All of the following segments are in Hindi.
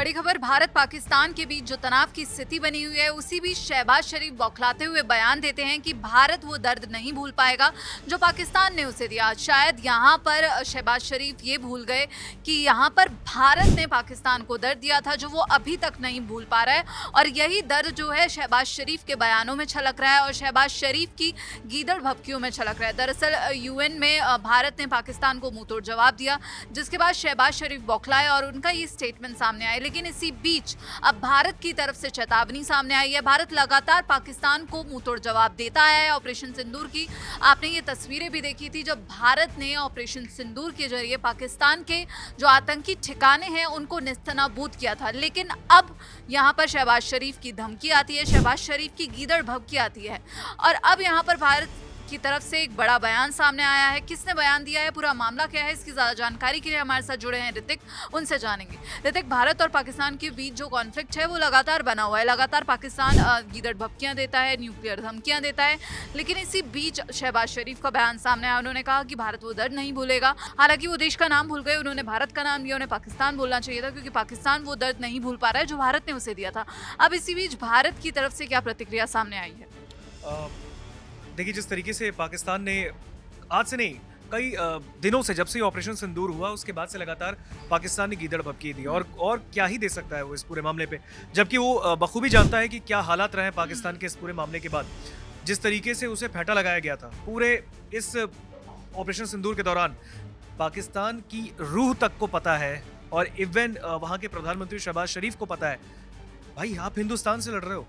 बड़ी खबर, भारत पाकिस्तान के बीच जो तनाव की स्थिति बनी हुई है, उसी बीच शहबाज शरीफ बौखलाते हुए बयान देते हैं कि भारत वो दर्द नहीं भूल पाएगा जो पाकिस्तान ने उसे दिया। शायद यहाँ पर शहबाज शरीफ ये भूल गए कि यहाँ पर भारत ने पाकिस्तान को दर्द दिया था जो वो अभी तक नहीं भूल पा रहा है, और यही दर्द जो है शहबाज शरीफ के बयानों में छलक रहा है और शहबाज शरीफ की गीदड़ भभकियों में छलक रहा है। दरअसल यूएन में भारत ने पाकिस्तान को मुंहतोड़ जवाब दिया, जिसके बाद शहबाज शरीफ बौखलाए और उनका ये स्टेटमेंट सामने आया। लेकिन इसी बीच अब भारत की तरफ से चेतावनी सामने आई है। भारत लगातार पाकिस्तान को मुंहतोड़ जवाब देता आया है। ऑपरेशन सिंदूर की आपने ये तस्वीरें भी देखी थी जब भारत ने ऑपरेशन सिंदूर के जरिए पाकिस्तान के जो आतंकी ठिकाने हैं उनको नेस्तनाबूद किया था। लेकिन अब यहाँ पर शहबाज शरीफ की धमकी आती है, शहबाज शरीफ की गीदड़ भभकी आती है, और अब यहाँ पर भारत की तरफ से एक बड़ा बयान सामने आया है। किसने बयान दिया है, पूरा मामला क्या है, इसकी ज़्यादा जानकारी के लिए हमारे साथ जुड़े हैं ऋतिक, उनसे जानेंगे। ऋतिक, भारत और पाकिस्तान के बीच जो कॉन्फ्लिक्ट है वो लगातार बना हुआ है। लगातार पाकिस्तान गीदड़ भभकियाँ देता है, न्यूक्लियर धमकियाँ देता है, लेकिन इसी बीच शहबाज शरीफ का बयान सामने आया। उन्होंने कहा कि भारत वो दर्द नहीं भूलेगा। हालांकि वो देश का नाम भूल गए, उन्होंने भारत का नाम लिया। उन्हें पाकिस्तान बोलना चाहिए था क्योंकि पाकिस्तान वो दर्द नहीं भूल पा रहा है जो भारत ने उसे दिया था। अब इसी बीच भारत की तरफ से क्या प्रतिक्रिया सामने आई है? देखिए, जिस तरीके से पाकिस्तान ने आज से नहीं कई दिनों से, जब से ऑपरेशन सिंदूर हुआ उसके बाद से लगातार पाकिस्तान ने गीदड़ भभकी दी, और क्या ही दे सकता है वो इस पूरे मामले पे, जबकि वो बखूबी जानता है कि क्या हालात रहे पाकिस्तान के इस पूरे मामले के बाद। जिस तरीके से उसे फेंटा लगाया गया था पूरे इस ऑपरेशन सिंदूर के दौरान, पाकिस्तान की रूह तक को पता है, और इवन वहाँ के प्रधानमंत्री शहबाज शरीफ को पता है, भाई आप हिंदुस्तान से लड़ रहे हो,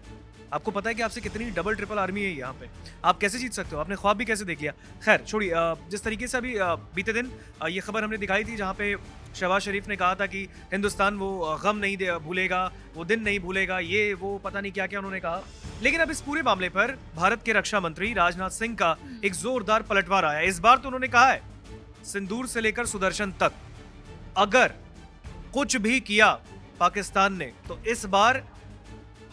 आपको पता है कि आपसे कितनी डबल ट्रिपल आर्मी है यहाँ पे, आप कैसे जीत सकते हो, आपने ख्वाब भी कैसे देख लिया। खैर छोड़िए, जिस तरीके से अभी बीते दिन ये खबर हमने दिखाई थी जहाँ पे शहबाज शरीफ ने कहा था कि हिंदुस्तान वो गम नहीं भूलेगा, वो दिन नहीं भूलेगा, ये वो पता नहीं क्या क्या उन्होंने कहा। लेकिन अब इस पूरे मामले पर भारत के रक्षा मंत्री राजनाथ सिंह का एक जोरदार पलटवार आया। इस बार तो उन्होंने कहा है सिंदूर से लेकर सुदर्शन तक अगर कुछ भी किया पाकिस्तान ने तो इस बार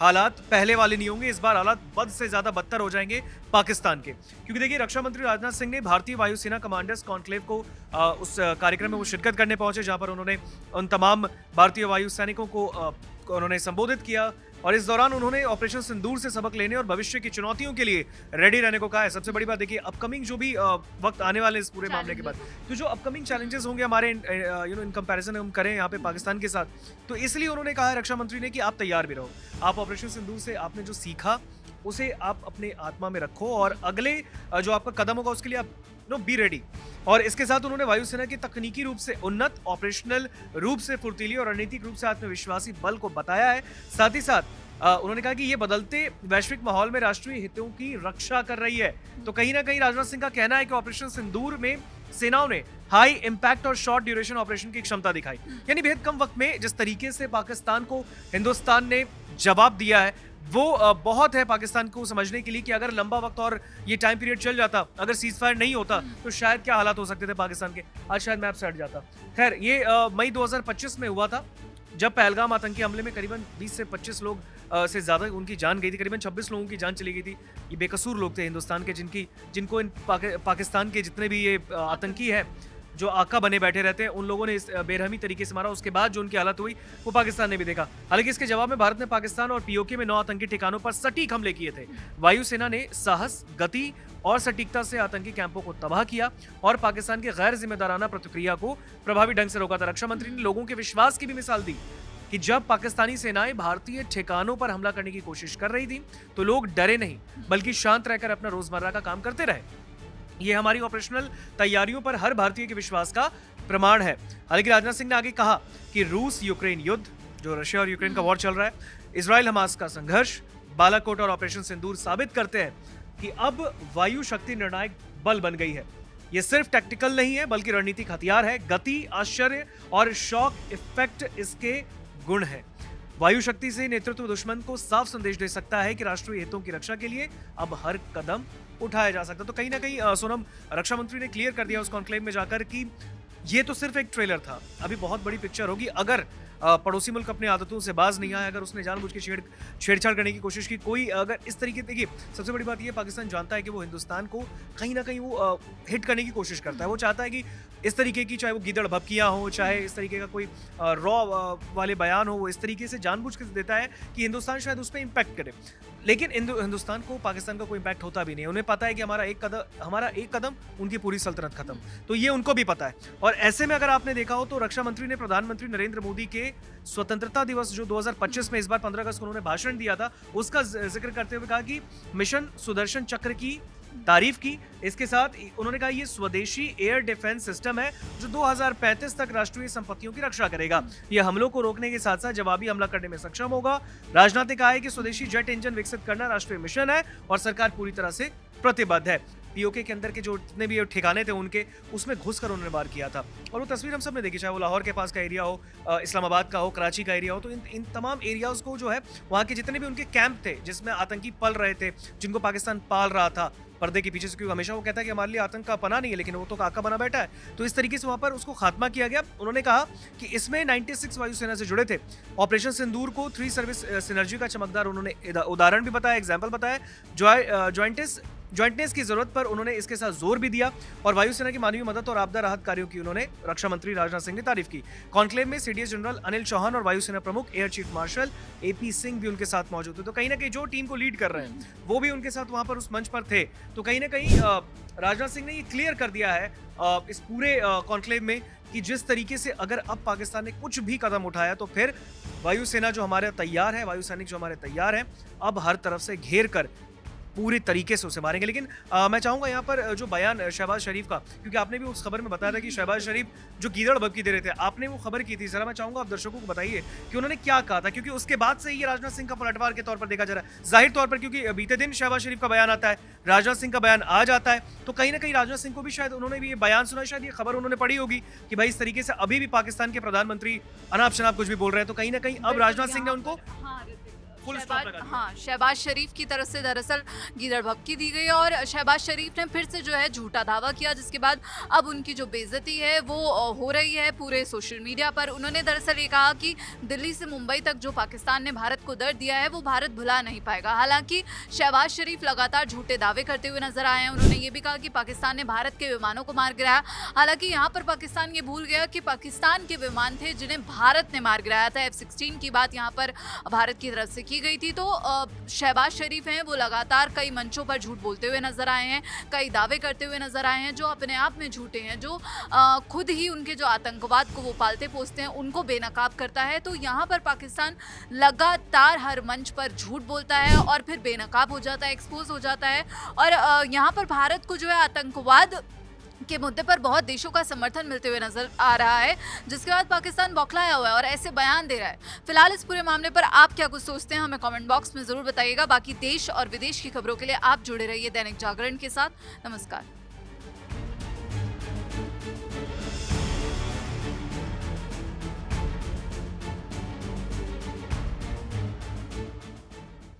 हालात पहले वाले नहीं होंगे, इस बार हालात बद से ज्यादा बदतर हो जाएंगे पाकिस्तान के। क्योंकि देखिए, रक्षा मंत्री राजनाथ सिंह ने भारतीय वायुसेना कमांडर्स कॉन्क्लेव को उस कार्यक्रम में वो शिरकत करने पहुंचे जहां पर उन्होंने उन तमाम भारतीय वायु सैनिकों को उन्होंने संबोधित किया, और इस दौरान उन्होंने ऑपरेशन सिंदूर से सबक लेने और भविष्य की चुनौतियों के लिए रेडी रहने को कहा है। सबसे बड़ी बात देखिए, अपकमिंग जो भी वक्त आने वाले इस पूरे मामले के बाद, तो जो अपकमिंग चैलेंजेस होंगे हमारे इन कंपैरिजन हम करें यहाँ पे पाकिस्तान के साथ, तो इसलिए उन्होंने कहा है रक्षा मंत्री ने कि आप तैयार भी रहो, आप ऑपरेशन सिंदूर से आपने जो सीखा उसे आप अपने आत्मा में रखो, और अगले जो आपका कदम होगा उसके लिए आप बी रेडी। और इसके साथ उन्होंने वायुसेना की तकनीकी रूप से उन्नत, ऑपरेशनल रूप से फुर्तीली और रणनीतिक रूप से आत्मविश्वासी बल को बताया है। साथ ही साथ उन्होंने कहा कि ये बदलते वैश्विक माहौल में राष्ट्रीय हितों की रक्षा कर रही है। तो कहीं ना कहीं राजनाथ सिंह का कहना है कि ऑपरेशन सिंदूर में सेनाओं ने हाई इंपैक्ट और शॉर्ट ड्यूरेशन ऑपरेशन की क्षमता दिखाई, यानी बेहद कम वक्त में जिस तरीके से पाकिस्तान को हिंदुस्तान ने जवाब दिया है वो बहुत है पाकिस्तान को समझने के लिए कि अगर लंबा वक्त और ये टाइम पीरियड चल जाता, अगर सीज फायर नहीं होता तो शायद क्या हालात हो सकते थे पाकिस्तान के, आज शायद मैप से हट जाता। खैर, ये मई 2025 में हुआ था जब पहलगाम आतंकी हमले में करीबन 20 से 25 लोग से ज्यादा उनकी जान गई थी, करीबन 26 लोगों की जान चली गई थी। ये बेकसूर लोग थे हिंदुस्तान के, जिनको इन पाकिस्तान के जितने भी ये आतंकी है जो आका बने बैठे रहते हैं, उन लोगों ने इस बेरहमी तरीके से मारा। उसके बाद जो उनकी हालत हुई वो पाकिस्तान ने भी देखा। हालांकि इसके जवाब में भारत ने पाकिस्तान और पीओके में 9 आतंकी ठिकानों पर सटीक हमले किए थे। वायुसेना ने साहस, गति और सटीकता से आतंकी कैंपों को तबाह किया और पाकिस्तान की गैर जिम्मेदाराना प्रतिक्रिया को प्रभावी ढंग से रोका था। रक्षा मंत्री ने लोगों के विश्वास की भी मिसाल दी कि जब पाकिस्तानी सेनाएं भारतीय ठिकानों पर हमला करने की कोशिश कर रही थी तो लोग डरे नहीं बल्कि शांत रहकर अपना रोजमर्रा का काम करते रहे। ये हमारी ऑपरेशनल तैयारियों पर हर भारतीय के विश्वास का प्रमाण है। हालांकि राजनाथ सिंह ने आगे कहा कि रूस यूक्रेन युद्ध, जो रशिया और यूक्रेन का वॉर चल रहा है, इजराइल हमास का संघर्ष, बालाकोट और ऑपरेशन सिंदूर साबित करते हैं कि अब वायु शक्ति निर्णायक बल बन गई है। ये सिर्फ टैक्टिकल नहीं है बल्कि रणनीतिक हथियार है। गति, आश्चर्य और शॉक इफेक्ट इसके गुण है। वायु शक्ति से नेतृत्व दुश्मन को साफ संदेश दे सकता है कि राष्ट्रीय हितों की रक्षा के लिए अब हर कदम उठाया जा सकता। तो कहीं ना कहीं सोनम, रक्षा मंत्री ने क्लियर कर दिया उस कॉन्क्लेव में जाकर कि ये तो सिर्फ एक ट्रेलर था, अभी बहुत बड़ी पिक्चर होगी। अगर पड़ोसी मुल्क अपनी आदतों से बाज नहीं आया, अगर उसने जानबूझ के छेड़छाड़ करने की कोशिश की, कोई अगर इस तरीके, देखिए सबसे बड़ी बात ये, पाकिस्तान जानता है कि वो हिंदुस्तान को कहीं ना कहीं वो हिट करने की कोशिश करता है। वो चाहता है कि इस तरीके की, चाहे वो गीदड़ भपकियाँ हो, चाहे इस तरीके का कोई रॉ वाले बयान हो, वो इस तरीके से जानबूझ के देता है कि हिंदुस्तान शायद उस पर इम्पैक्ट करे। लेकिन हिंदुस्तान को पाकिस्तान का कोई इम्पैक्ट होता भी नहीं है। उन्हें पता है कि हमारा एक कदम उनकी पूरी सल्तनत खत्म, तो ये उनको भी पता है। और ऐसे में अगर आपने देखा हो तो रक्षा मंत्री ने प्रधानमंत्री नरेंद्र मोदी के स्वतंत्रता दिवस जो 2025 में इस बार 15 अगस्त को उन्होंने भाषण दिया था, उसका जिक्र करते हुए कहा कि मिशन सुदर्शन चक्र की तारीफ की। इसके साथ उन्होंने कहा ये स्वदेशी एयर डिफेंस सिस्टम है जो 2035 तक राष्ट्रीय संपत्तियों की रक्षा करेगा। यह हमलों को रोकने के साथ साथ जवाबी हमला करने में सक्षम होगा। राजनाथ ने कहा है कि स्वदेशी जेट इंजन विकसित करना राष्ट्रीय मिशन है और सरकार पूरी तरह से प्रतिबद्ध है। पीओके के अंदर के जो जितने भी ठिकाने थे उनके, उसमें घुसकर उन्होंने वार किया था। और वो तस्वीर हम सब ने देखी, चाहे वो लाहौर के पास का एरिया हो, इस्लामाबाद का हो, कराची का एरिया हो, तो इन तमाम एरियाज को जो है, वहाँ के जितने भी उनके कैंप थे जिसमें आतंकी पल रहे थे, जिनको पाकिस्तान पाल रहा था पर्दे के पीछे से, क्योंकि हमेशा वो कहता है कि हमारे लिए आतंक का पना नहीं है, लेकिन वो तो काका बना बैठा है। तो इस तरीके से वहाँ पर उसको खात्मा किया गया। उन्होंने कहा कि इसमें 96 वायुसेना से जुड़े थे। ऑपरेशन सिंदूर को 3 सर्विस सिनर्जी का चमकदार उन्होंने उदाहरण भी बताया, एग्जाम्पल बताया। ज्वाइंटनेस की जरूरत पर उन्होंने इसके साथ जोर भी दिया और वायुसेना की मानवीय मदद और आपदा राहत कार्यों की उन्होंने रक्षा मंत्री राजनाथ सिंह ने तारीफ की। कॉन्क्लेव में सीडीएस जनरल अनिल चौहान और वायुसेना प्रमुख air chief marshal AP Singh भी उनके साथ मौजूद थे। तो कहीं ना कहीं जो टीम को लीड कर रहे हैं वो भी उनके साथ वहां पर उस मंच पर थे। तो कहीं ना कहीं राजनाथ सिंह ने ये क्लियर कर दिया है इस पूरे कॉन्क्लेव में कि जिस तरीके से अगर अब पाकिस्तान ने कुछ भी कदम उठाया तो फिर वायुसेना जो हमारे तैयार है, वायु सैनिक जो हमारे तैयार हैं, अब हर तरफ से घेर कर पूरी तरीके से उसे मारेंगे। लेकिन मैं चाहूंगा यहाँ पर जो बयान शहबाज शरीफ का, क्योंकि आपने भी उस खबर में बताया था कि शहबाज शरीफ जो गीदड़ भभकी दे रहे थे, आपने वो खबर की थी, जरा मैं चाहूंगा आप दर्शकों को बताइए कि उन्होंने क्या कहा था, क्योंकि उसके बाद से ये राजनाथ सिंह का पलटवार के तौर पर देखा जा रहा है। जाहिर तौर पर क्योंकि बीते दिन शहबाज शरीफ का बयान आता है, राजनाथ सिंह का बयान आज आता है, तो कहीं ना कहीं राजनाथ सिंह को भी शायद उन्होंने भी ये बयान सुना, शायद ये खबर उन्होंने पढ़ी होगी कि भाई इस तरीके से अभी भी पाकिस्तान के प्रधानमंत्री अनाप शनाप कुछ भी बोल रहे हैं। तो कहीं ना कहीं अब राजनाथ सिंह ने उनको शहबाज शरीफ की तरफ से दरअसल गीदड़ भभकी दी गई और शहबाज शरीफ ने फिर से जो है झूठा दावा किया, जिसके बाद अब उनकी जो बेइज्जती है वो हो रही है पूरे सोशल मीडिया पर। उन्होंने दरअसल ये कहा कि दिल्ली से मुंबई तक जो पाकिस्तान ने भारत को दर्द दिया है वो भारत भुला नहीं पाएगा। हालांकि शहबाज शरीफ लगातार झूठे दावे करते हुए नजर आए हैं। उन्होंने ये भी कहा कि पाकिस्तान ने भारत के विमानों को मार गिराया। हालांकि यहाँ पर पाकिस्तान ये भूल गया कि पाकिस्तान के विमान थे जिन्हें भारत ने मार गिराया था। F-16 की बात यहाँ पर भारत की तरफ से की गई थी। तो शहबाज शरीफ हैं वो लगातार कई मंचों पर झूठ बोलते हुए नजर आए हैं, कई दावे करते हुए नजर आए हैं जो अपने आप में झूठे हैं, जो खुद ही उनके जो आतंकवाद को वो पालते पोसते हैं उनको बेनकाब करता है। तो यहाँ पर पाकिस्तान लगातार हर मंच पर झूठ बोलता है और फिर बेनकाब हो जाता है, एक्सपोज हो जाता है। और यहाँ पर भारत को जो है आतंकवाद के मुद्दे पर बहुत देशों का समर्थन मिलते हुए नजर आ रहा है, जिसके बाद पाकिस्तान बौखलाया हुआ है और ऐसे बयान दे रहा है। फिलहाल इस पूरे मामले पर आप क्या कुछ सोचते हैं हमें कमेंट बॉक्स में जरूर बताइएगा। बाकी देश और विदेश की खबरों के लिए आप जुड़े रहिए दैनिक जागरण के साथ। नमस्कार।